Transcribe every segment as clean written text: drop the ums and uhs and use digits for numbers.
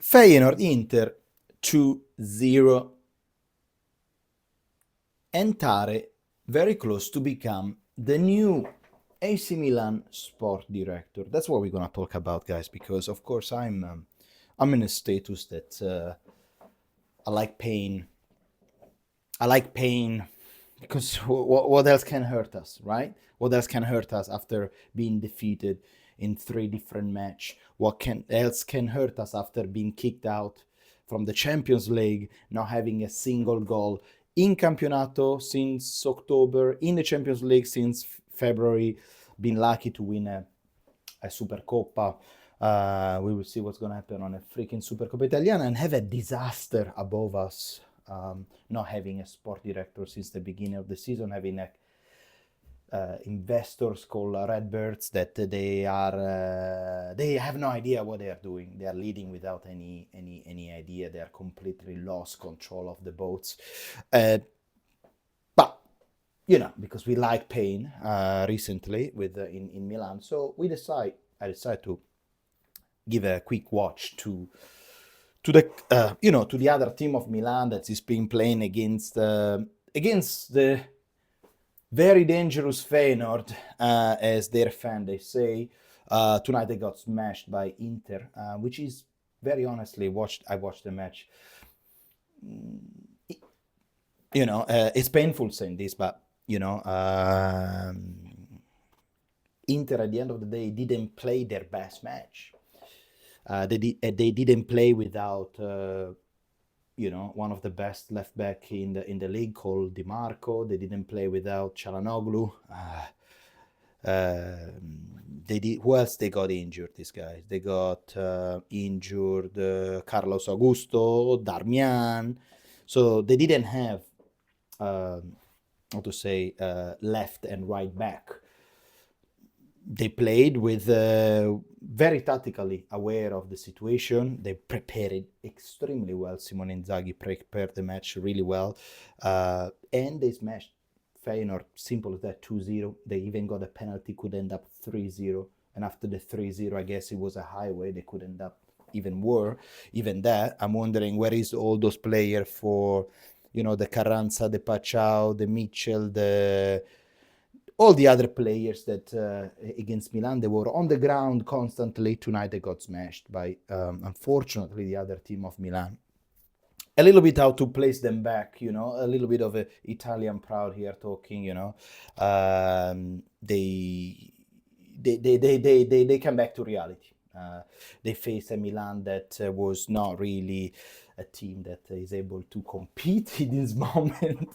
Feyenoord Inter 2-0, and tARE very close to become the new AC Milan sport director. That's what we're gonna talk about, guys, because of course I'm in a status that I like pain. I like pain because what else can hurt us, right? What else can hurt us after being defeated in 3 different matches? What else can hurt us after being kicked out from the Champions League, not having a single goal in Campionato since October, in the Champions League since February, being lucky to win a Supercoppa. We will see what's going to happen on a freaking Supercoppa Italiana, and have a disaster above us. Not having a sport director since the beginning of the season, having investors called Redbirds that they have no idea what they are doing. They are leading without any idea. They are completely lost control of the boats. But because we like pain recently with in Milan, so I decided to give a quick watch to the other team of Milan that is being playing against the very dangerous Feyenoord, as their fan they say. Tonight they got smashed by Inter, which is very honestly I watched the match. It's painful saying this, but Inter at the end of the day didn't play their best match. They didn't play without one of the best left back in the league called Di Marco. They didn't play without Çalhanoğlu. Who else they got injured? These guys. They got injured Carlos Augusto, Darmian. So they didn't have left and right back. They played with very tactically aware of the situation. They prepared it extremely well. Simone Inzaghi prepared the match really well. And they smashed Feyenoord, simple as that, 2-0. They even got a penalty, could end up 3-0. And after the 3-0, I guess it was a highway. They could end up even worse. Even that, I'm wondering where is all those players for, the Carranza, the Pachau, the Mitchell, all the other players that against Milan, they were on the ground constantly. Tonight they got smashed by, unfortunately, the other team of Milan. A little bit how to place them back, a little bit of a Italian proud here talking, they come back to reality. They face a Milan that was not really a team that is able to compete in this moment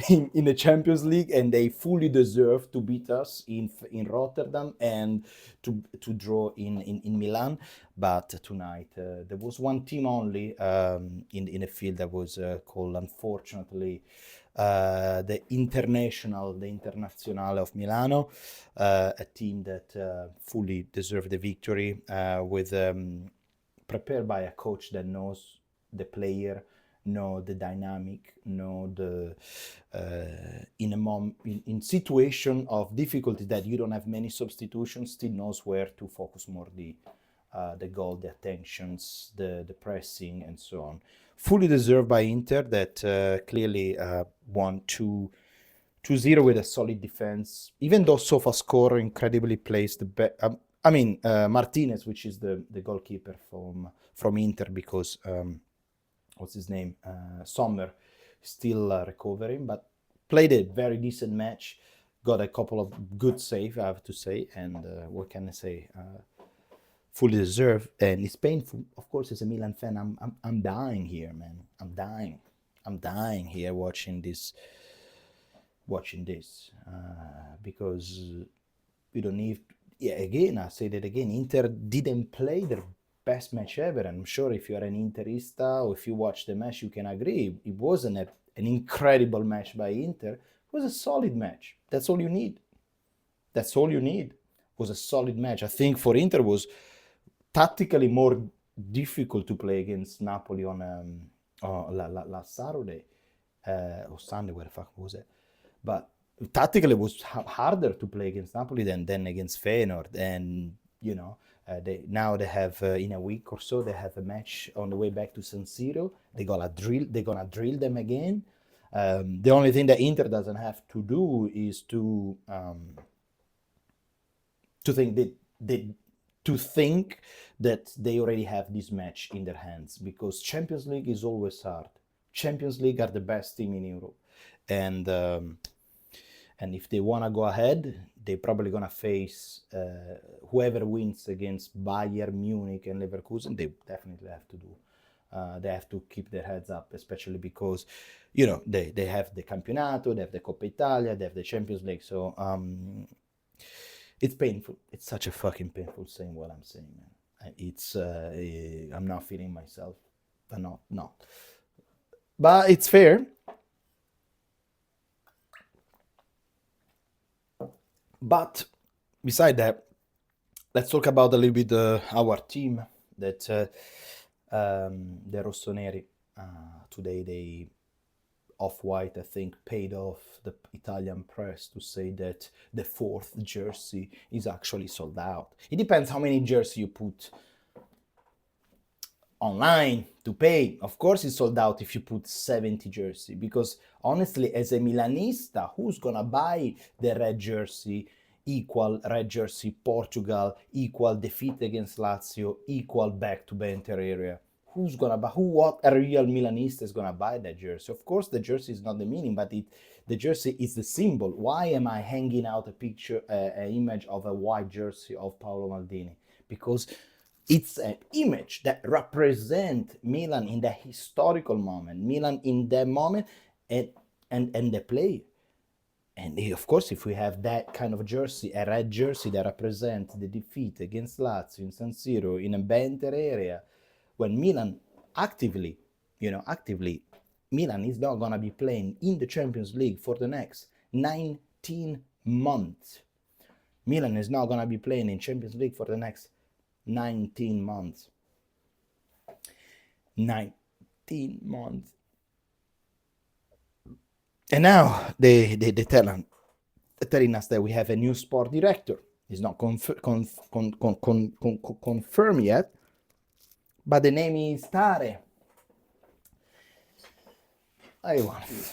in the Champions League, and they fully deserve to beat us in Rotterdam and to draw in Milan. But tonight there was one team only in the field that was called, unfortunately, the Internazionale of Milano, a team that fully deserved the victory, with prepared by a coach that knows the player, know the dynamic, know the in situation of difficulty that you don't have many substitutions, still knows where to focus more the goal, the attentions, the pressing, and so on. Fully deserved by Inter that clearly won 2-0 with a solid defense. Even though SofaScore incredibly plays the Martinez, which is the goalkeeper from Inter, because what's his name? Sommer, still recovering, but played a very decent match. Got a couple of good saves, I have to say, and what can I say? Fully deserved, and it's painful. Of course, as a Milan fan, I'm dying here, man. I'm dying here watching this, because we don't need. Yeah, again, I say that again. Inter didn't play their best match ever. I'm sure if you're an Interista or if you watch the match, you can agree. It wasn't an incredible match by Inter. It was a solid match. That's all you need. It was a solid match. I think for Inter was tactically more difficult to play against Napoli on last Saturday or Sunday, where the fuck was it? But tactically it was harder to play against Napoli than against Feyenoord, and They have in a week or so they have a match on the way back to San Siro. They're gonna drill them again. The only thing that Inter doesn't have to do is to think that they to think that they already have this match in their hands, because Champions League is always hard. Champions League are the best team in Europe, and if they want to go ahead, they're probably gonna face whoever wins against Bayern Munich and Leverkusen. They definitely have to do. They have to keep their heads up, especially because, they have the Campionato, they have the Coppa Italia, they have the Champions League. So it's painful. It's such a fucking painful saying what I'm saying, man. It's I'm not feeling myself. I'm not. But it's fair. But beside that, let's talk about a little bit our team. That the Rossoneri today, they Off-White, I think, paid off the Italian press to say that the fourth jersey is actually sold out. It depends how many jerseys you put online to pay. Of course it's sold out if you put 70 jersey, because honestly, as a Milanista, who's gonna buy the red jersey equal red jersey Portugal equal defeat against Lazio equal back to Banter area? Who's gonna buy? What a real Milanista is gonna buy that jersey? Of course, the jersey is not the meaning, but the jersey is the symbol. Why am I hanging out a picture, an image of a white jersey of Paolo Maldini? Because it's an image that represents Milan in the historical moment, Milan in that moment, and the player. And of course, if we have that kind of jersey, a red jersey that represents the defeat against Lazio in San Siro in a Banter area, when Milan actively, Milan is not going to be playing in the Champions League for the next 19 months. Milan is not going to be playing in Champions League for the next 19 months. 19 months. And now they telling us that we have a new sport director. It's not confirmed yet, but the name is tARE. I want.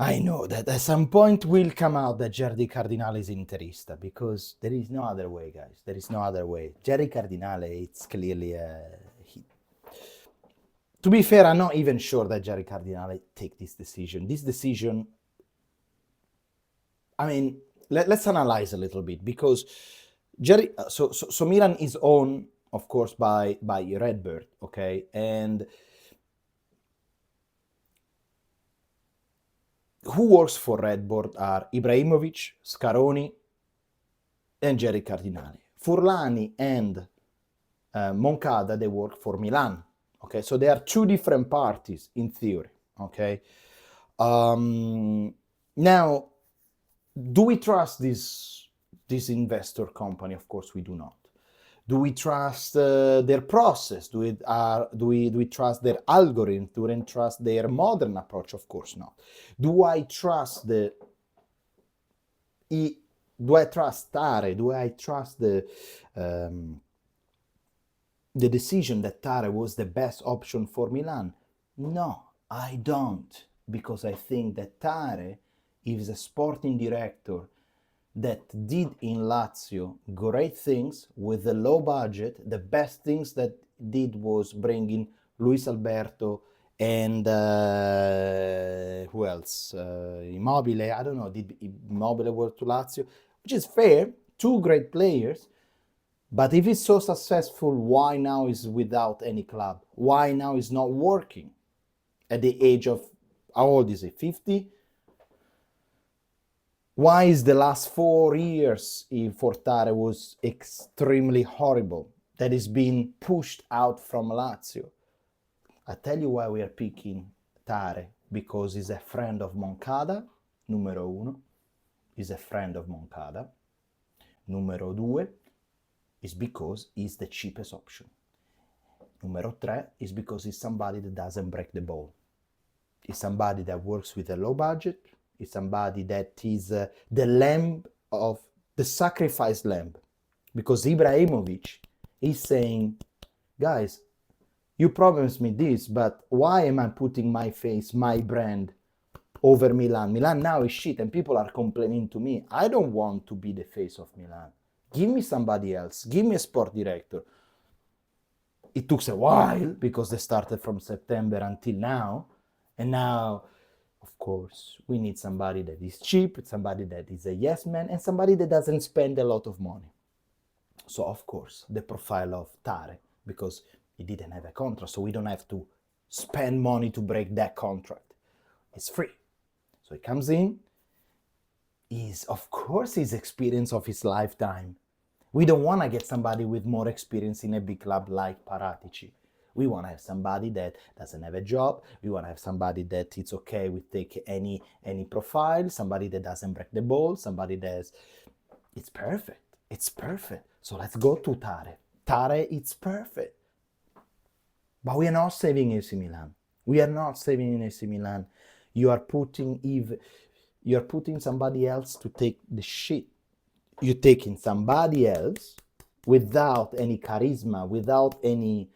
I know that at some point will come out that Jerry Cardinale is Interista, because there is no other way, guys. There is no other way. Jerry Cardinale, it's clearly to be fair, I'm not even sure that Jerry Cardinale take this decision. This decision, I mean, let's analyze a little bit, because Jerry, so Milan is owned, of course, by Redbird, okay, and who works for Redbird are Ibrahimovic, Scaroni, and Jerry Cardinale. Furlani and Moncada, they work for Milan. Okay, so there are two different parties in theory. Okay, now, do we trust this investor company? Of course, we do not. Do we trust their process? Do we trust their algorithm? Do we trust their modern approach? Of course not. Do I trust tARE? Do I trust the decision that tARE was the best option for Milan? No, I don't, because I think that tARE is a sporting director that did in Lazio great things with a low budget. The best things that did was bringing Luis Alberto and who else? Immobile. I don't know, did Immobile work to Lazio? Which is fair, two great players. But if it's so successful, why now is without any club? Why now is not working? At the age of, how old is he, 50? Why is the last 4 years for tARE was extremely horrible? That is being pushed out from Lazio. I tell you why we are picking tARE, because he's a friend of Moncada, numero uno. He's a friend of Moncada. Numero 2 is because he's the cheapest option. Numero 3 is because he's somebody that doesn't break the ball. He's somebody that works with a low budget. He's somebody that is the lamb of the sacrificed lamb. Because Ibrahimovic is saying, guys, you promised me this, but why am I putting my face, my brand, over Milan? Milan now is shit and people are complaining to me. I don't want to be the face of Milan. Give me somebody else. Give me a sport director. It took a while because they started from September until now. And now, of course, we need somebody that is cheap, somebody that is a yes man, and somebody that doesn't spend a lot of money. So, of course, the profile of tARE, because he didn't have a contract, so we don't have to spend money to break that contract. It's free. So he comes in, is of course his experience of his lifetime. We don't want to get somebody with more experience in a big club like Paratici. We want to have somebody that doesn't have a job. We want to have somebody that it's okay with take any profile, somebody that doesn't break the ball, somebody that's... It's perfect. It's perfect. So let's go to tARE. tARE, it's perfect. But we are not saving AC Milan. We are not saving AC Milan. You are putting somebody else to take the shit. You're taking somebody else without any charisma, without any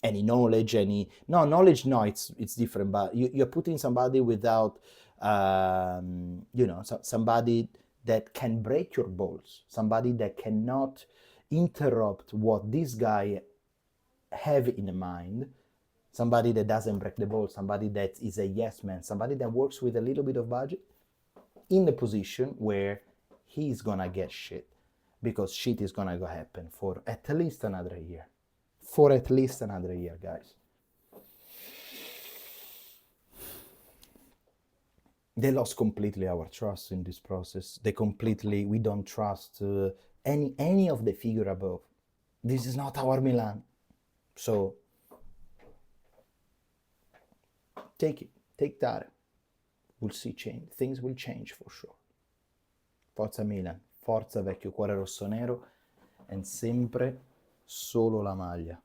knowledge, it's different, but you're putting somebody without, somebody that can break your balls, somebody that cannot interrupt what this guy have in mind, somebody that doesn't break the ball, somebody that is a yes man, somebody that works with a little bit of budget in the position where he's gonna get shit, because shit is gonna go happen for at least another year. For at least another year, guys. They lost completely our trust in this process. We don't trust any of the figure above. This is not our Milan. So, take tARE. We'll see change. Things will change for sure. Forza Milan, forza vecchio cuore rossonero, e sempre solo la maglia.